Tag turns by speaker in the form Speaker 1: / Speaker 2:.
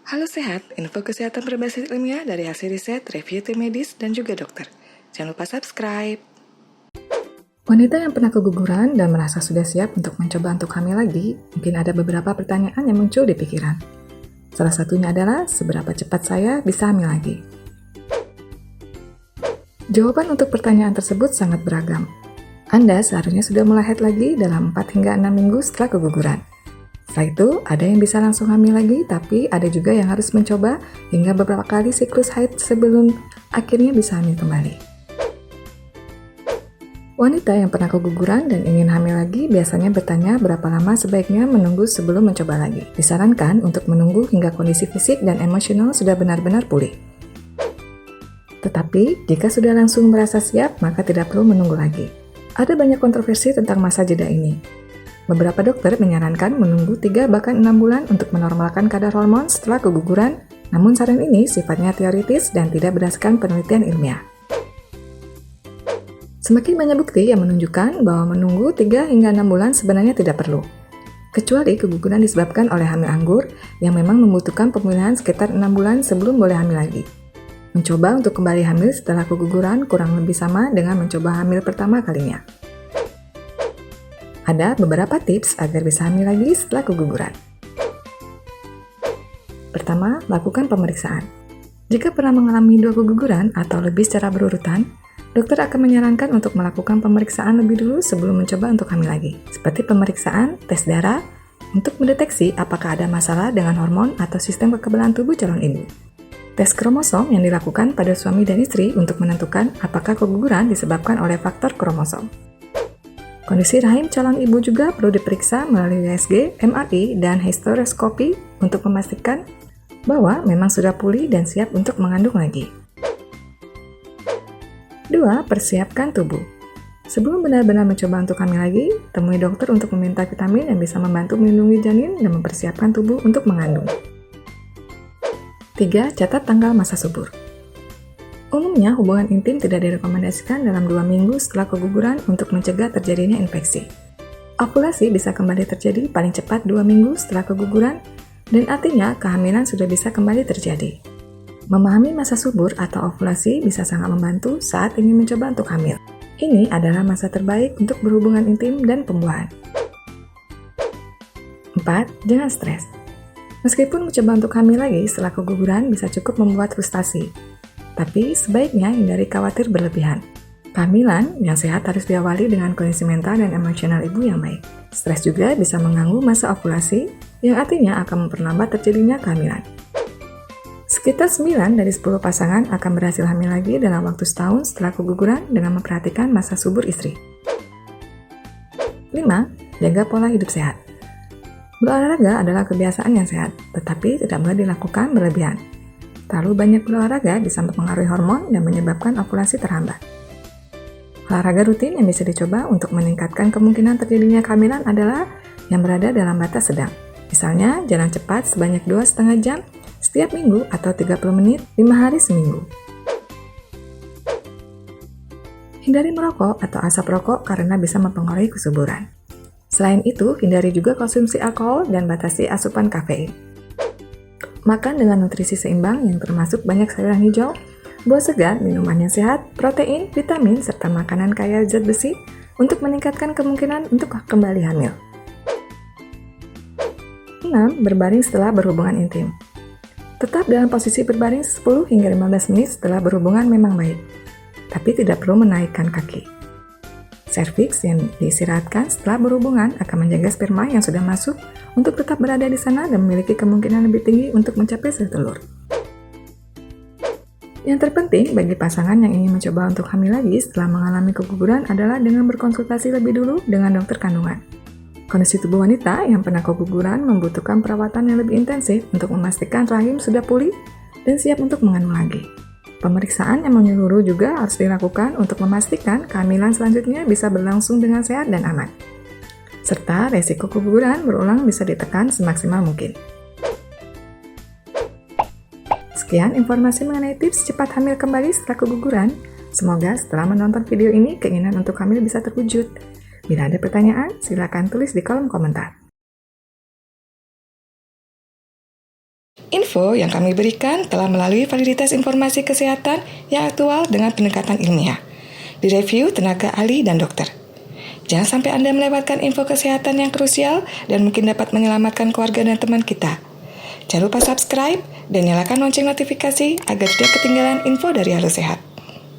Speaker 1: Halo Sehat, info kesehatan berbasis ilmiah dari hasil riset, review tim medis, dan juga dokter. Jangan lupa subscribe. Wanita yang pernah keguguran dan merasa sudah siap untuk mencoba untuk hamil lagi, mungkin ada beberapa pertanyaan yang muncul di pikiran. Salah satunya adalah, seberapa cepat saya bisa hamil lagi? Jawaban untuk pertanyaan tersebut sangat beragam. Anda seharusnya sudah mulai haid lagi dalam 4 hingga 6 minggu setelah keguguran. Setelah itu, ada yang bisa langsung hamil lagi, tapi ada juga yang harus mencoba hingga beberapa kali siklus haid sebelum akhirnya bisa hamil kembali. Wanita yang pernah keguguran dan ingin hamil lagi biasanya bertanya berapa lama sebaiknya menunggu sebelum mencoba lagi. Disarankan untuk menunggu hingga kondisi fisik dan emosional sudah benar-benar pulih. Tetapi, jika sudah langsung merasa siap, maka tidak perlu menunggu lagi. Ada banyak kontroversi tentang masa jeda ini. Beberapa dokter menyarankan menunggu 3 bahkan 6 bulan untuk menormalkan kadar hormon setelah keguguran, namun saran ini sifatnya teoritis dan tidak berdasarkan penelitian ilmiah. Semakin banyak bukti yang menunjukkan bahwa menunggu 3 hingga 6 bulan sebenarnya tidak perlu. Kecuali keguguran disebabkan oleh hamil anggur yang memang membutuhkan pemulihan sekitar 6 bulan sebelum boleh hamil lagi. Mencoba untuk kembali hamil setelah keguguran kurang lebih sama dengan mencoba hamil pertama kalinya. Ada beberapa tips agar bisa hamil lagi setelah keguguran. Pertama, lakukan pemeriksaan. Jika pernah mengalami 2 keguguran atau lebih secara berurutan, dokter akan menyarankan untuk melakukan pemeriksaan lebih dulu sebelum mencoba untuk hamil lagi, seperti pemeriksaan tes darah untuk mendeteksi apakah ada masalah dengan hormon atau sistem kekebalan tubuh calon ibu. Tes kromosom yang dilakukan pada suami dan istri untuk menentukan apakah keguguran disebabkan oleh faktor kromosom. Kondisi rahim calon ibu juga perlu diperiksa melalui USG, MRI, dan hysteroskopi untuk memastikan bahwa memang sudah pulih dan siap untuk mengandung lagi. 2. Persiapkan tubuh. Sebelum benar-benar mencoba untuk hamil lagi, temui dokter untuk meminta vitamin yang bisa membantu melindungi janin dan mempersiapkan tubuh untuk mengandung. 3. Catat tanggal masa subur. Umumnya, hubungan intim tidak direkomendasikan dalam 2 minggu setelah keguguran untuk mencegah terjadinya infeksi. Ovulasi bisa kembali terjadi paling cepat 2 minggu setelah keguguran, dan artinya kehamilan sudah bisa kembali terjadi. Memahami masa subur atau ovulasi bisa sangat membantu saat ingin mencoba untuk hamil. Ini adalah masa terbaik untuk berhubungan intim dan pembuahan. 4. Jangan stres. Meskipun mencoba untuk hamil lagi setelah keguguran bisa cukup membuat frustasi, tapi sebaiknya hindari khawatir berlebihan. Kehamilan yang sehat harus diawali dengan kondisi mental dan emosional ibu yang baik. Stres juga bisa mengganggu masa ovulasi, yang artinya akan memperlambat terjadinya kehamilan. Sekitar 9 dari 10 pasangan akan berhasil hamil lagi dalam waktu setahun setelah keguguran dengan memperhatikan masa subur istri. 5. Jaga pola hidup sehat. Berolahraga adalah kebiasaan yang sehat, tetapi tidak boleh dilakukan berlebihan. Terlalu banyak berolahraga bisa mempengaruhi hormon dan menyebabkan ovulasi terhambat. Olahraga rutin yang bisa dicoba untuk meningkatkan kemungkinan terjadinya kehamilan adalah yang berada dalam batas sedang. Misalnya, jalan cepat sebanyak 2,5 jam setiap minggu atau 30 menit 5 hari seminggu. Hindari merokok atau asap rokok karena bisa mempengaruhi kesuburan. Selain itu, hindari juga konsumsi alkohol dan batasi asupan kafein. Makan dengan nutrisi seimbang yang termasuk banyak sayuran hijau, buah segar, minuman yang sehat, protein, vitamin, serta makanan kaya zat besi untuk meningkatkan kemungkinan untuk kembali hamil. 6. Berbaring setelah berhubungan intim. Tetap dalam posisi berbaring 10 hingga 15 menit setelah berhubungan memang baik, tapi tidak perlu menaikkan kaki. Serviks yang diistirahatkan setelah berhubungan akan menjaga sperma yang sudah masuk untuk tetap berada di sana dan memiliki kemungkinan lebih tinggi untuk mencapai sel telur. Yang terpenting bagi pasangan yang ingin mencoba untuk hamil lagi setelah mengalami keguguran adalah dengan berkonsultasi lebih dulu dengan dokter kandungan. Kondisi tubuh wanita yang pernah keguguran membutuhkan perawatan yang lebih intensif untuk memastikan rahim sudah pulih dan siap untuk mengandung lagi. Pemeriksaan yang menyeluruh juga harus dilakukan untuk memastikan kehamilan selanjutnya bisa berlangsung dengan sehat dan aman. Serta resiko keguguran berulang bisa ditekan semaksimal mungkin. Sekian informasi mengenai tips cepat hamil kembali setelah keguguran. Semoga setelah menonton video ini, keinginan untuk hamil bisa terwujud. Bila ada pertanyaan, silakan tulis di kolom komentar. Info yang kami berikan telah melalui validitas informasi kesehatan yang aktual dengan pendekatan ilmiah, direview tenaga ahli dan dokter. Jangan sampai Anda melewatkan info kesehatan yang krusial dan mungkin dapat menyelamatkan keluarga dan teman kita. Jangan lupa subscribe dan nyalakan lonceng notifikasi agar tidak ketinggalan info dari Halo Sehat.